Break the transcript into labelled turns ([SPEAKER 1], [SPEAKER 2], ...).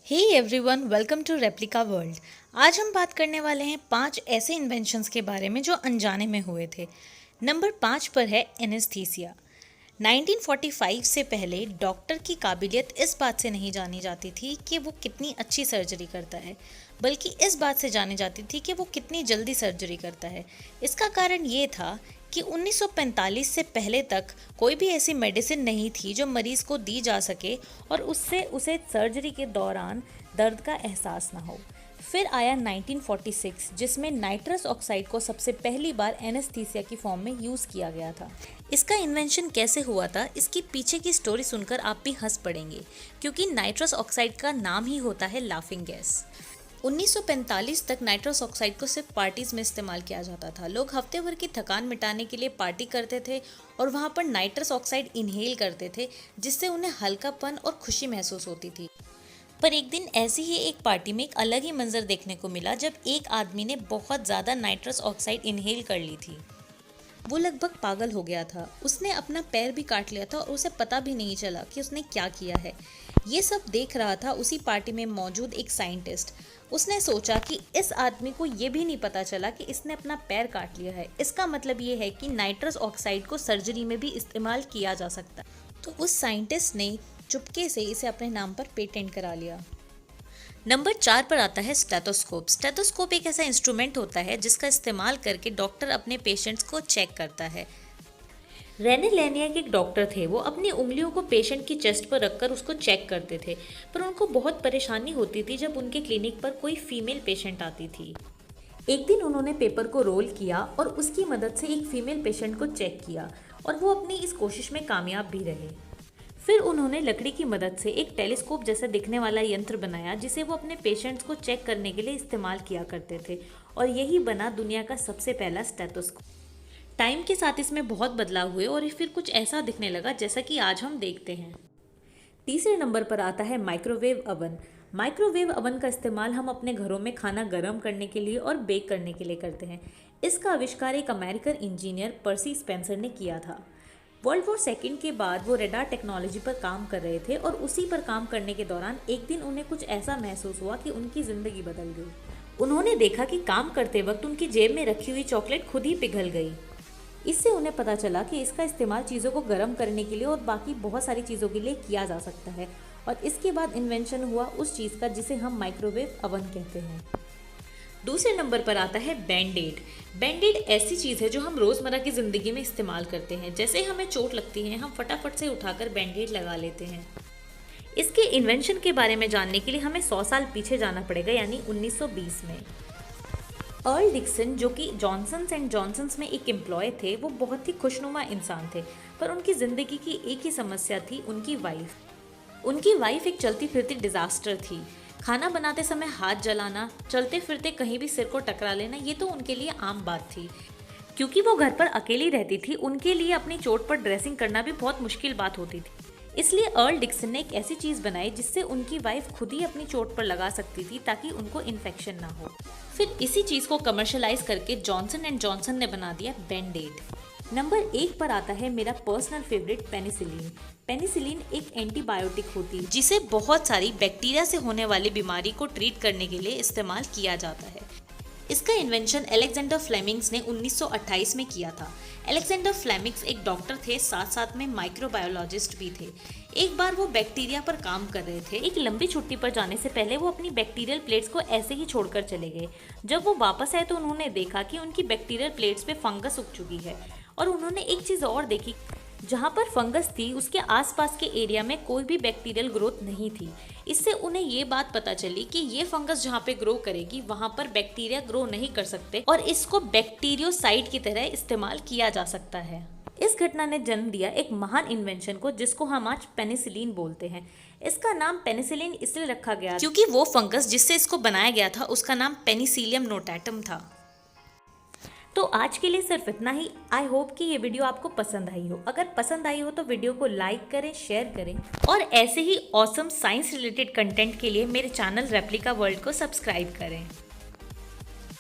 [SPEAKER 1] Hey everyone, welcome to replica world. आज हम बात करने वाले हैं 5 ऐसे इन्वेंशंस के बारे में जो अनजाने में हुए थे। नंबर 5 पर है एनेस्थीसिया। 1945 से पहले डॉक्टर की काबिलियत इस बात से नहीं जानी जाती थी कि वो कितनी अच्छी सर्जरी करता है, बल्कि इस बात से जानी जाती थी कि वो कितनी जल्दी सर्जरी करता है। इसका कारण ये था कि 1945 से पहले तक कोई भी ऐसी मेडिसिन नहीं थी जो मरीज़ को दी जा सके और उससे उसे सर्जरी के दौरान दर्द का एहसास ना हो। फिर आया 1946 जिसमें नाइट्रस ऑक्साइड को सबसे पहली बार एनेस्थीसिया की फॉर्म में यूज़ किया गया था। इसका इन्वेंशन कैसे हुआ था, इसकी पीछे की स्टोरी सुनकर आप भी हंस पड़ेंगे, क्योंकि नाइट्रस ऑक्साइड का नाम ही होता है लाफिंग गैस। 1945 तक नाइट्रस ऑक्साइड को सिर्फ पार्टीज में इस्तेमाल किया जाता था। लोग हफ्ते भर की थकान मिटाने के लिए पार्टी करते थे और वहाँ पर नाइट्रस ऑक्साइड इनहेल करते थे, जिससे उन्हें हल्कापन और खुशी महसूस होती थी। पर एक दिन ऐसी ही एक पार्टी में एक अलग ही मंजर देखने को मिला, जब एक आदमी ने बहुत ज़्यादा नाइट्रस ऑक्साइड इनहेल कर ली थी। वो लगभग पागल हो गया था। उसने अपना पैर भी काट लिया था और उसे पता भी नहीं चला कि उसने क्या किया है। ये सब देख रहा था उसी पार्टी में मौजूद एक साइंटिस्ट। उसने सोचा कि इस आदमी को ये भी नहीं पता चला कि इसने अपना पैर काट लिया है। इसका मतलब ये है कि नाइट्रस ऑक्साइड को सर्जरी में भी इस्तेमाल किया जा सकता है। तो उस साइंटिस्ट ने चुपके से इसे अपने नाम पर पेटेंट करा लिया। नंबर 4 पर आता है स्टेथोस्कोप। स्टेथोस्कोप एक ऐसा इंस्ट्रूमेंट होता है जिसका इस्तेमाल करके डॉक्टर अपने पेशेंट्स को चेक करता है। रेने लेनियक एक डॉक्टर थे। वो अपनी उंगलियों को पेशेंट की चेस्ट पर रखकर उसको चेक करते थे, पर उनको बहुत परेशानी होती थी जब उनके क्लिनिक पर कोई फीमेल पेशेंट आती थी। एक दिन उन्होंने पेपर को रोल किया और उसकी मदद से एक फीमेल पेशेंट को चेक किया और वो अपनी इस कोशिश में कामयाब भी रहे। फिर उन्होंने लकड़ी की मदद से एक टेलीस्कोप जैसा दिखने वाला यंत्र बनाया, जिसे वो अपने पेशेंट्स को चेक करने के लिए इस्तेमाल किया करते थे, और यही बना दुनिया का सबसे पहला स्टेथोस्कोप। टाइम के साथ इसमें बहुत बदलाव हुए और फिर कुछ ऐसा दिखने लगा जैसा कि आज हम देखते हैं। तीसरे नंबर पर आता है माइक्रोवेव अवन। माइक्रोवेव अवन का इस्तेमाल हम अपने घरों में खाना गर्म करने के लिए और बेक करने के लिए करते हैं। इसका आविष्कार एक अमेरिकन इंजीनियर पर्सी स्पेंसर ने किया था। वर्ल्ड वॉर सेकेंड के बाद वो रेडार टेक्नोलॉजी पर काम कर रहे थे और उसी पर काम करने के दौरान एक दिन उन्हें कुछ ऐसा महसूस हुआ कि उनकी ज़िंदगी बदल गई। उन्होंने देखा कि काम करते वक्त उनकी जेब में रखी हुई चॉकलेट खुद ही पिघल गई। इससे उन्हें पता चला कि इसका इस्तेमाल चीज़ों को गर्म करने के लिए और बाकी बहुत सारी चीज़ों के लिए किया जा सकता है, और इसके बाद इन्वेंशन हुआ उस चीज़ का जिसे हम माइक्रोवेव अवन कहते हैं। दूसरे नंबर पर आता है बैंडेड। बैंडेड ऐसी चीज़ है जो हम रोज़मर्रा की ज़िंदगी में इस्तेमाल करते हैं। जैसे हमें चोट लगती है, हम फटाफट से उठाकर बैंडेड लगा लेते हैं। इसके इन्वेंशन के बारे में जानने के लिए हमें 100 साल पीछे जाना पड़ेगा, यानी 1920 में। अर्ल डिक्सन, जो कि जॉनसन्स एंड जॉनसन्स में एक एम्प्लॉय थे, वो बहुत ही खुशनुमा इंसान थे, पर उनकी ज़िंदगी की एक ही समस्या थी, उनकी वाइफ। उनकी वाइफ एक चलती फिरती डिज़ास्टर थी। खाना बनाते समय हाथ जलाना, चलते फिरते कहीं भी सिर को टकरा लेना, ये तो उनके लिए आम बात थी। क्योंकि वो घर पर अकेली रहती थी, उनके लिए अपनी चोट पर ड्रेसिंग करना भी बहुत मुश्किल बात होती थी। इसलिए अर्ल डिक्सन ने एक ऐसी चीज़ बनाई जिससे उनकी वाइफ खुद ही अपनी चोट पर लगा सकती थी ताकि उनको इन्फेक्शन ना हो। फिर इसी चीज़ को कमर्शलाइज करके जॉनसन एंड जॉनसन ने बना दिया बैंडेड। नंबर 1 पर आता है मेरा पर्सनल फेवरेट, पेनिसिलिन। पेनिसिलिन एक एंटीबायोटिक होती है जिसे बहुत सारी बैक्टीरिया से होने वाली बीमारी को ट्रीट करने के लिए इस्तेमाल किया जाता है। इसका इन्वेंशन अलेक्जेंडर फ्लेमिंग्स ने 1928 में किया था। अलेक्जेंडर फ्लेमिंग्स एक डॉक्टर थे, साथ साथ में माइक्रोबायोलॉजिस्ट भी थे। एक बार वो बैक्टीरिया पर काम कर रहे थे। एक लंबी छुट्टी पर जाने से पहले वो अपनी बैक्टीरियल प्लेट्स को ऐसे ही छोड़कर चले गए। जब वो वापस आए तो उन्होंने देखा कि उनकी बैक्टीरियल प्लेट्स पे फंगस उग चुकी है, और उन्होंने एक चीज़ और देखी, जहाँ पर फंगस थी उसके आसपास के एरिया में कोई भी बैक्टीरियल ग्रोथ नहीं थी। इससे उन्हें ये बात पता चली कि ये फंगस जहाँ पे ग्रो करेगी वहाँ पर बैक्टीरिया ग्रो नहीं कर सकते, और इसको बैक्टीरियोसाइड की तरह इस्तेमाल किया जा सकता है। इस घटना ने जन्म दिया एक महान इन्वेंशन को, जिसको हम आज पेनिसिलिन बोलते हैं। इसका नाम पेनिसिलिन इसलिए रखा गया क्योंकि वो फंगस जिससे इसको बनाया गया था उसका नाम पेनिसिलियम नोटाटम था। तो आज के लिए सिर्फ इतना ही। आई होप कि ये वीडियो आपको पसंद आई हो। अगर पसंद आई हो तो वीडियो को लाइक करें, शेयर करें, और ऐसे ही ऑसम साइंस रिलेटेड कंटेंट के लिए मेरे चैनल रेप्लिका वर्ल्ड को सब्सक्राइब करें।